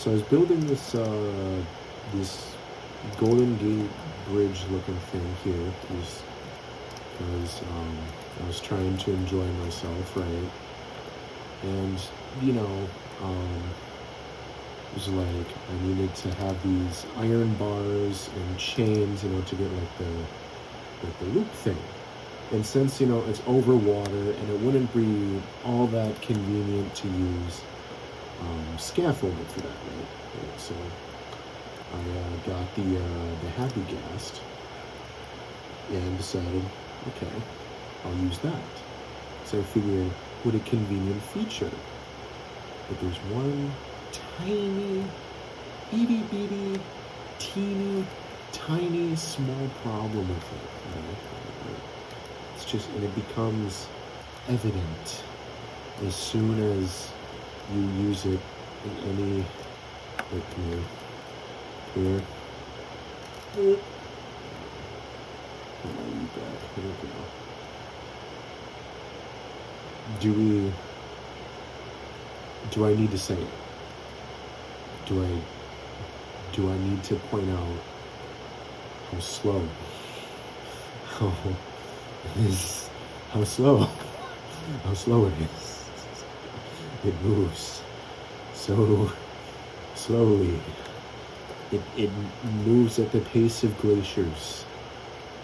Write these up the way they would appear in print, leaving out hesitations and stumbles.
So I was building this Golden Gate Bridge looking thing here, because I was trying to enjoy myself, right? And um, it was like I needed to have these iron bars and chains, to get like the loop thing. And since it's over water and it wouldn't be all that convenient to use scaffolding for that, right? So I got the Happy Ghast and decided, okay, I'll use that. So I figured, what a convenient feature. But there's one tiny, itty bitty, teeny, tiny, small problem with it. Right? It's just, and it becomes evident as soon as you use it in any, like, come here. I'll leave that. Here we go. Do I need to say it? Do I need to point out how slow? How slow? How slow it is. It moves so slowly. It moves at the pace of glaciers.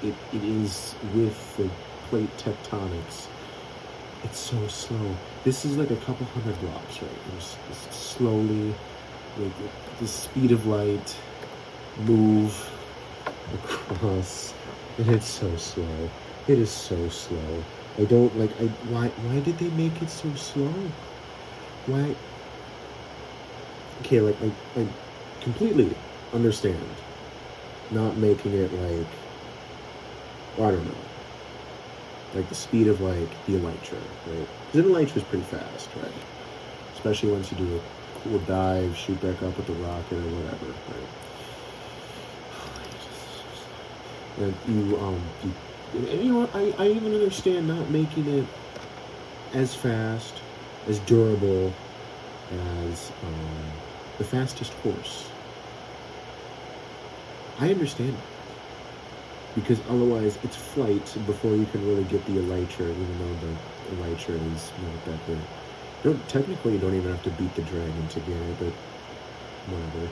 It is with the plate tectonics. It's so slow. This is like a couple hundred blocks, right? It's slowly, like the speed of light, move across, and it's so slow. It is so slow. I don't like. Why did they make it so slow? Why? Okay, like I completely understand not making it like, I don't know, like the speed of like the elytra, right? Because an elytra is pretty fast, right? Especially once you do a cool dive, shoot back up with the rocket or whatever, right? And I even understand not making it as fast, as durable as the fastest horse. I understand it. Because otherwise it's flight before you can really get the elytra, even though the elytra is not that good. Technically you don't even have to beat the dragon to get it, but whatever.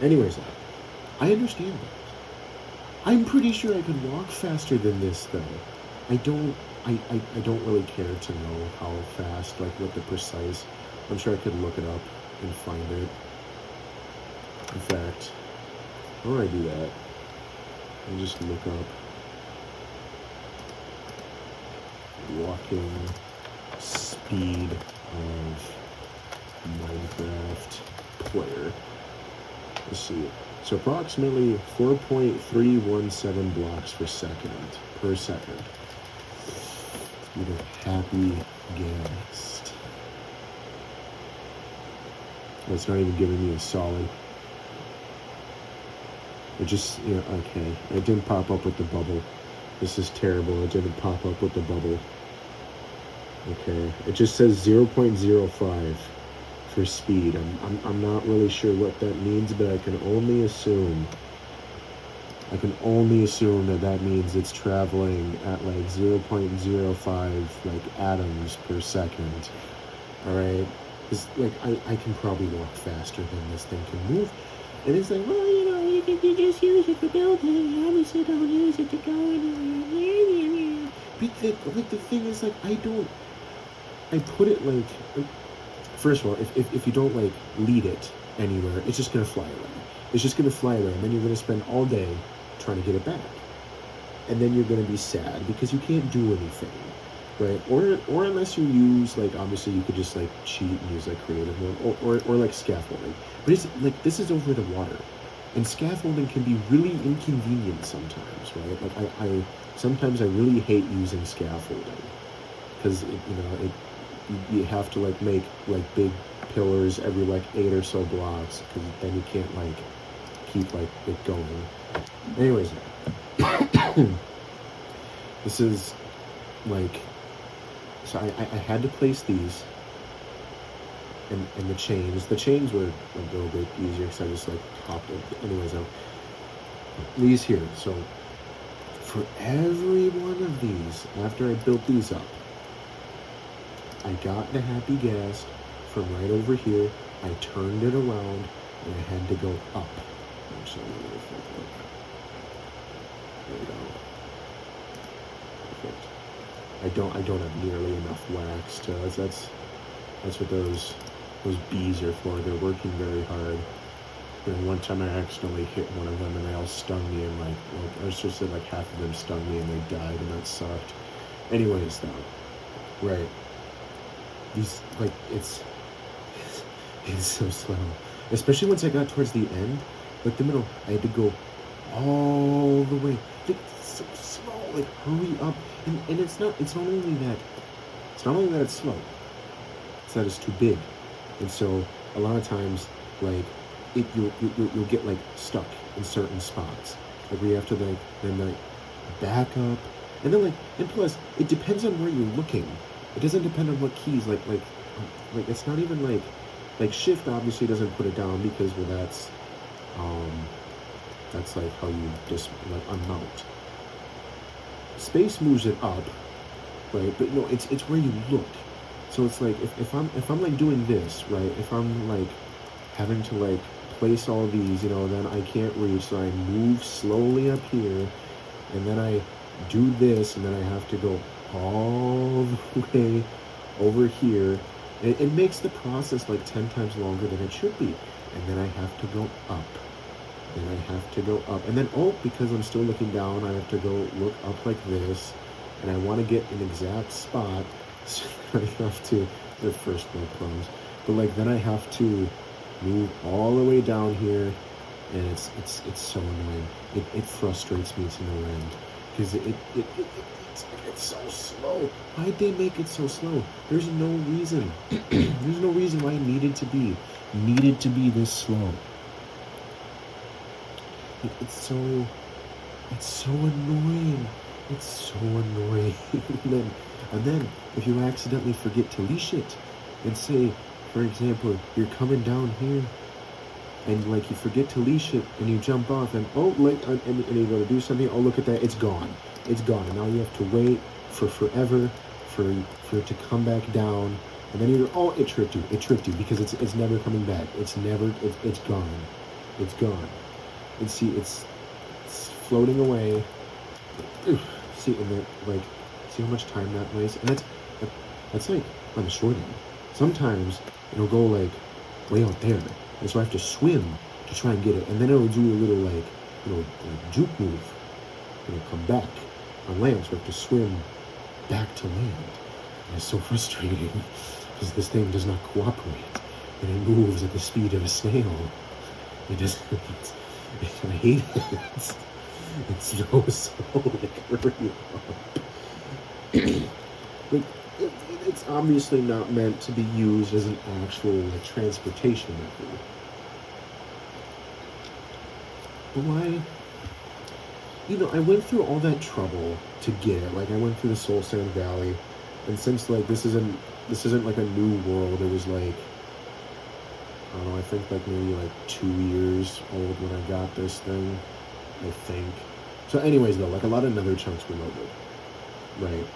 Anyways, I understand that. I'm pretty sure I could walk faster than this though. I don't really care to know how fast, like what the precise. I'm sure I could look it up and find it. In fact, how do I do that? I just look up walking speed of Minecraft player. Let's see. So approximately 4.317 blocks per second. Speed of Happy Ghast. It's not even giving me a solid. It just, okay. It didn't pop up with the bubble. This is terrible. It didn't pop up with the bubble. Okay. It just says 0.05 for speed. I'm not really sure what that means, but I can only assume that means it's traveling at like 0.05 like atoms per second. All right. Because like I can probably walk faster than this thing can move. And it's like, well, you just use it for building, you obviously don't use it to go anywhere. But the thing is, like, I put it like, first of all, if you don't like lead it anywhere, it's just gonna fly away. It's just gonna fly away, and then you're gonna spend all day trying to get it back. And then you're gonna be sad because you can't do anything, right? Or unless you use, like, obviously you could just like cheat and use like creative mode, or like scaffolding. But it's like, this is over the water. And scaffolding can be really inconvenient sometimes, right? Like I sometimes I really hate using scaffolding because you have to like make like big pillars every like 8 or so blocks because then you can't like keep like it going. Anyways, this is like, so I had to place these. and the chains were a little bit easier because I just like popped it. Anyways, these here. So for every one of these, after I built these up, I got the Happy Ghast from right over here. I turned it around and I had to go up. Actually, look. There we go. Perfect. I don't have nearly enough wax to that's what those bees are for. They're working very hard. And one time I accidentally hit one of them and they all stung me, and like I was just like half of them stung me and they died, and that sucked. Anyways though. Right. These like it's so slow. Especially once I got towards the end, like the middle, I had to go all the way. Like it's so slow, like hurry up. And it's not only that it's slow. It's that it's too big. And so a lot of times like you'll get like stuck in certain spots. Like we have to then back up. And then and plus it depends on where you're looking. It doesn't depend on what keys like it's not even like shift obviously doesn't put it down because that's like how you just like unmount. Space moves it up, right? But no, it's where you look. So it's like if I'm like doing this, right? If I'm like having to like place all these, then I can't reach, so I move slowly up here, and then I do this, and then I have to go all the way over here. It makes the process like 10 times longer than it should be. And then I have to go up. Then I have to go up. And then, because I'm still looking down, I have to go look up like this. And I want to get an exact spot. So I have to, the first world problems. But then I have to move all the way down here. And it's so annoying. It frustrates me to no end. Because it's so slow. Why'd they make it so slow? There's no reason. There's no reason why it needed to be this slow. It's so annoying. It's so annoying. and then if you accidentally forget to leash it, and say, for example, you're coming down here, and you forget to leash it, and you jump off, and and you go to do something. Oh, look at that! It's gone. It's gone, and now you have to wait for forever for it to come back down, and then you go, it tricked you because it's never coming back. It's gone. It's gone. And see, it's floating away. See, and then see how much time that wastes, and that's like on the short end. Sometimes it'll go way out there. And so I have to swim to try and get it. And then it'll do a little juke move. It'll come back on land. So I have to swim back to land. And it's so frustrating because this thing does not cooperate. And it moves at the speed of a snail. It doesn't. I hate it. It's so slow. Hurry up. It's obviously not meant to be used as an actual transportation method. But why? I went through all that trouble to get it. I went through the Soul Sand Valley, and since this isn't like a new world, it was I don't know, I think maybe 2 years old when I got this thing, I think. So anyways though, a lot of nether chunks were loaded, right?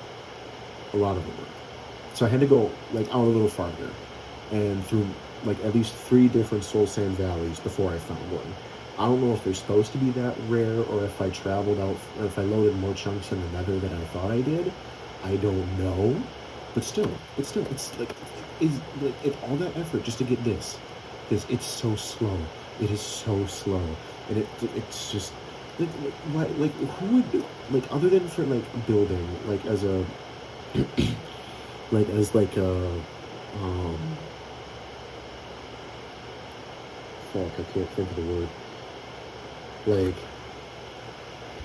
A lot of them were. So I had to go out a little farther, and through at least 3 different Soul Sand Valleys before I found one. I don't know if they're supposed to be that rare, or if I traveled out, or if I loaded more chunks in the nether than I thought I did. I don't know, but still, it's all that effort just to get this. It's so slow. It is so slow, and it's just why who would other than for building as a fuck, I can't think of the word.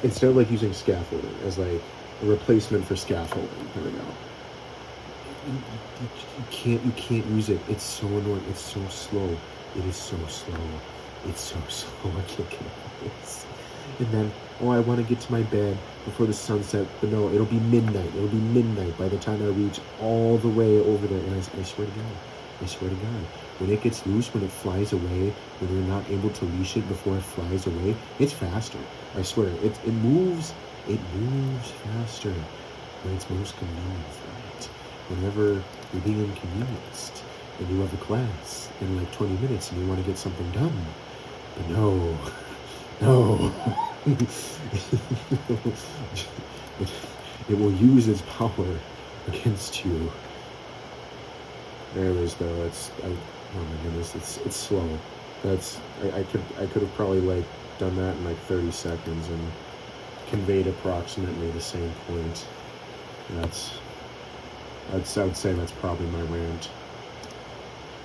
Instead of using scaffolding as a replacement for scaffolding, there we go. You can't use it. It's so annoying. It's so slow. It is so slow. It's so slow. I can't get this. And then, I want to get to my bed before the sunset, but no, it'll be midnight. It'll be midnight by the time I reach all the way over there. And I swear to God, when it gets loose, when it flies away, when you're not able to leash it before it flies away, it's faster. I swear, it moves faster when it's most convenient, right? Whenever you're being inconvenienced and you have a class in like 20 minutes and you want to get something done. But no, no. It will use its power against you. There it is, though. Oh my goodness, it's slow. I could have probably like done that in like 30 seconds and conveyed approximately the same point. I would say that's probably my rant.